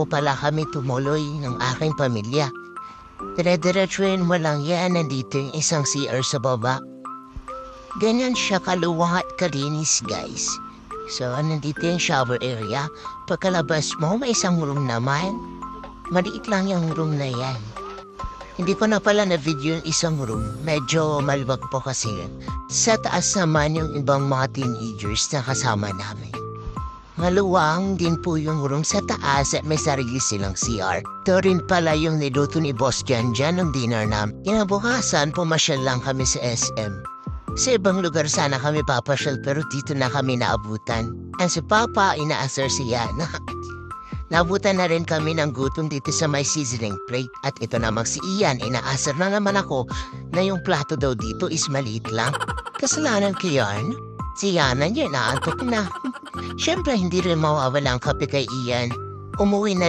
O pala kami tumuloy ng aking pamilya. Dire-diretsuin mo lang yan, nandito yung isang CR sa baba. Ganyan siya kaluwang at kalinis, guys. So, nandito yung shower area. Pagkalabas mo, may isang room naman. Maliit lang yung room na yan. Hindi ko na pala na-video yung isang room. Medyo maluwag po kasi yun. Sa taas naman yung ibang mga teenagers na kasama namin. Maluwang din po yung room sa taas at may sarili silang CR. Ito rin pala yung niluto ni Boss Jan ng dinner namin. Kinabukasan, pumasyal lang kami sa SM. Sa ibang lugar sana kami papasyal pero dito na kami naabutan. Ang si Papa, inaasar si Yana. Naabutan na rin kami ng gutom dito sa may sizzling plate. At ito namang si Ian, inaasar na naman ako na yung plato daw dito is maliit lang. Kasalanan ko yan. Si Yana niya naantok na. Siyempre, hindi rin mawawala ang kape kay Ian. Umuwi na rin